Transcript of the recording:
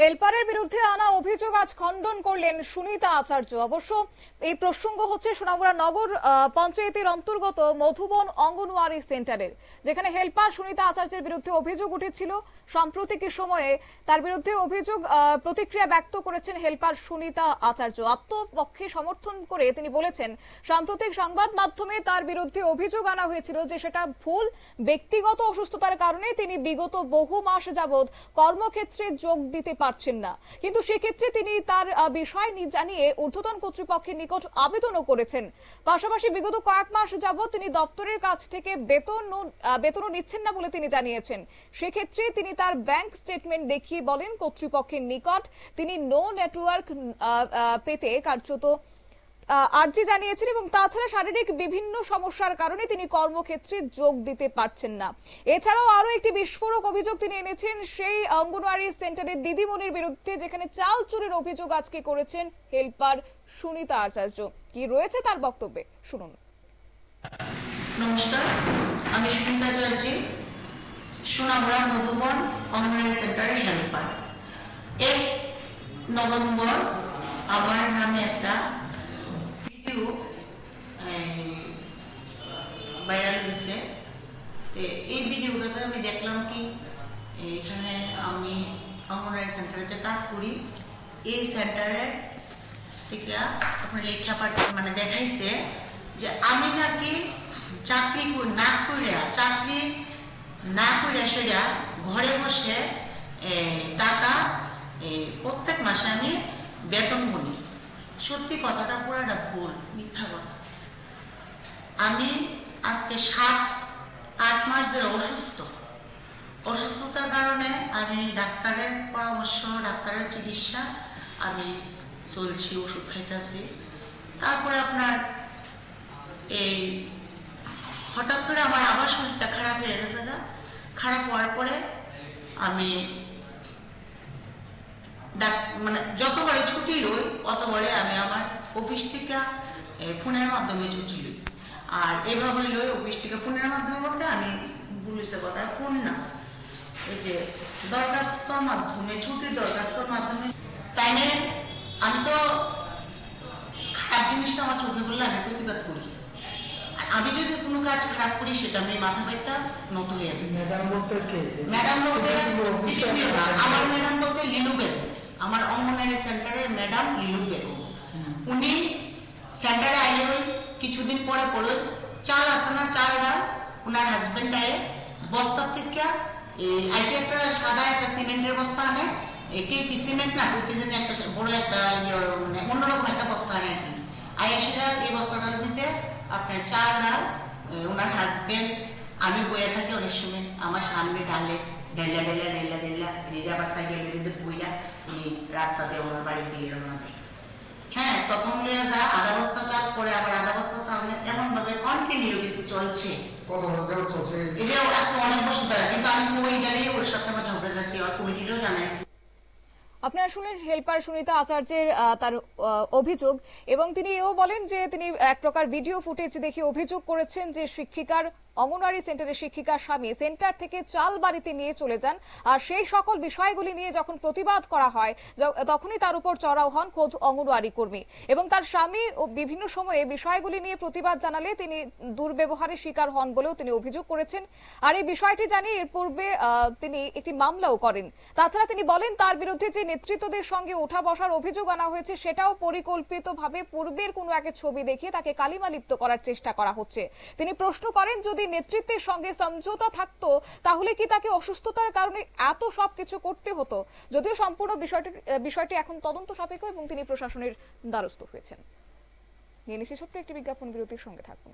হেলপারের বিরুদ্ধে আনা অভিযোগ আজ খণ্ডন করলেন সুনিতা আচার্য। অবশ্য এই প্রসঙ্গ হচ্ছে সোনামুড়া নগর পঞ্চায়েতের অন্তর্গত মধুবন অঙ্গনওয়াড়ি সেন্টারের, যেখানে হেলপার সুনিতা আচার্যের বিরুদ্ধে অভিযোগ উঠেছিল। সাম্প্রতিক সময়ে তার বিরুদ্ধে অভিযোগ প্রতিক্রিয়া ব্যক্ত করেছেন হেলপার সুনিতা আচার্য। আত্মপক্ষে সমর্থন করে তিনি বলেছেন, সাম্প্রতিক সংবাদ মাধ্যমে তার বিরুদ্ধে অভিযোগ আনা হয়েছিল যে সেটা ভুল। ব্যক্তিগত অসুস্থতার কারণে তিনি বিগত বহু মাস যাবৎ কর্মক্ষেত্রে যোগ দিতে পারছেন না, কিন্তু সেক্ষেত্রে তিনি তার বিষয় জানিয়ে ঊর্ধ্বতন কর্তৃপক্ষের নিকট আবেদনও করেছেন। পাশাপাশি বিগত কয়েক মাস যাবৎ তিনি দপ্তরের কাছ থেকে বেতনও নিচ্ছেন না বলে তিনি জানিয়েছেন। সেক্ষেত্রে তিনি তার ব্যাংক স্টেটমেন্ট দেখিয়ে বলেন কর্তৃপক্ষের নিকট তিনি নো নেটওয়ার্ক পেতে কার্যত আর্জি জানিয়েছেন, এবং তাছাড়া শারীরিক বিভিন্ন সমস্যার কারণে তিনি কর্মক্ষেত্রে যোগ দিতে পারছেন না। এছাড়াও আরো একটি বিস্ফোরক অভিযোগ তিনি এনেছেন সেই অঙ্গনওয়াড়ি সেন্টারের দিদিমণির বিরুদ্ধে, যেখানে চাল চুরির অভিযোগ আজকে করেছেন হেলপার সুনিতা আচার্য। কি রয়েছে তার বক্তব্যে শুনুন। নমস্কার, আমি সুনিতা আচার্য, সোনামুড়া মধুবন অঙ্গনওয়াড়ি সেন্টারের হেল্পার। 1 নভেম্বর আমার নামে একটা ভিডিও ভাইরাল হয়েছে। এই ভিডিওটাতে আমি দেখলাম কি এখানে আমি অঙ্গনওয়াড়ি সেন্টারে যে কাজ করি, এই সেন্টারে থেকে আপনার লেখা মানে দেখাইছে যে আমি নাকি চাকরি না কইরা সেটা ঘরে বসে টাকা প্রত্যেক মাসে আমি বেতন গুনি। সত্যি কথাটা পুরোটা ভুল, মিথ্যা কথা। আমি আজকে 7-8 মাস ধরে অসুস্থতার কারণে আমি ডাক্তারের পরামর্শ, ডাক্তারের চিকিৎসা আমি চলছি, ওষুধ খাইতেছি। তারপরে আপনার এই হঠাৎ করে আমার আবার শরীরটা খারাপ হয়ে গেছে। খারাপ হওয়ার পরে আমি মানে যতবারে ছুটি লই অতবারে আমি আমার অফিস থেকে ফোনের মাধ্যমে ছুটি লই। আর এভাবে লই অফিস থেকে ফোনের মাধ্যমে বলতে আমি পুলিশের কথা ফোন না, এই যে দরখাস্তর মাধ্যমে, ছুটির দরখাস্তর মাধ্যমে। তাই আমি তো খারাপ জিনিসটা আমার চোখে পড়লে আমি প্রতিবাদ করি। আমি যদি কোনো কাজ খারাপ করি সেটা আমি মাথা ব্যথা নত হয়ে আছে। ম্যাডাম বলতে আমার ম্যাডাম বলতে লিলু বেগম, আমার অঙ্গনওয়াড়ি সেন্টারের ম্যাডাম লিলু বেগম। উনি সেন্টারে আইলে কিছুদিন পরে চাল আসে না, চাল ডাল ওনার হাজবেন্ড আয়ে বস্তার থেকে আইতে একটা সাদা একটা সিমেন্টের বস্তা আনে, কি সিমেন্ট না করতে জানি একটা বড় একটা মানে অন্যরকম একটা বস্তা আনে আর কি। আয়া সেটা এই বস্তাটার মধ্যে আপনার চাল ডাল ওনার হাজবেন্ড, আমি বইয়া থাকি অনেক সময় আমার সামনে ঢালে ঢেলা আবার সাইকেলের মধ্যে বইয়া উনি রাস্তাতে ওনার বাড়ির দিকে রওনা দেয়। হ্যাঁ, প্রথম লইয়া যা আধা বস্তা চাল, পরে আবার আধা বস্তা চাল, এমন ভাবে কন্টিনিউ কিন্তু চলছে। এটাও আজকে অনেক বছর ধরে, কিন্তু আমি ওই গাড়ি ওর সাথে আমার ঝগড়াঝাটি আর কমিটিরও জানাইছি। আপনারা শুনলেন হেলপার সুনিতা আচার্যের তার অভিযোগ, এবং তিনি এও বলেন যে তিনি এক প্রকার ভিডিও ফুটেজ দেখে অভিযোগ করেছেন যে শিক্ষিকার, অঙ্গনওয়াড়ি সেন্টারের শিক্ষিকার স্বামী সেন্টার থেকে চাল বাড়িতে নিয়ে চলে যান, আর সেই সকল বিষয়গুলি নিয়ে যখন প্রতিবাদ করা হয় তখনই তার উপর চড়াও হন খোদ অঙ্গনওয়াড়ি কর্মী, এবং তার স্বামী বিভিন্ন সময়ে বিষয়গুলি নিয়ে প্রতিবাদ জানালে তিনি দুর্ব্যবহারের শিকার হন বলেও তিনি অভিযোগ করেছেন। আর এই বিষয়টি জানিয়ে এর পূর্বে তিনি একটি মামলাও করেন। তাছাড়া তিনি বলেন তার বিরুদ্ধে যে নেতৃত্বদের সঙ্গে ওঠা বসার অভিযোগ আনা হয়েছে সেটাও পরিকল্পিতভাবে পূর্বের কোনো এক ছবি দেখিয়ে তাকে কালিমা লিপ্ত করার চেষ্টা করা হচ্ছে। তিনি প্রশ্ন করেন, যদি নেতৃত্বের সঙ্গে সমঝোতা থাকতো তাহলে কি তাকে অসুস্থতার কারণে এত সবকিছু করতে হতো? যদিও সম্পূর্ণ বিষয়টি এখন তদন্ত সাপেক্ষ এবং তিনি প্রশাসনের দ্বারস্থ হয়েছেন। নিয়ে নিচ্ছি ছোট্ট একটি বিজ্ঞাপন বিরতির, সঙ্গে থাকুন।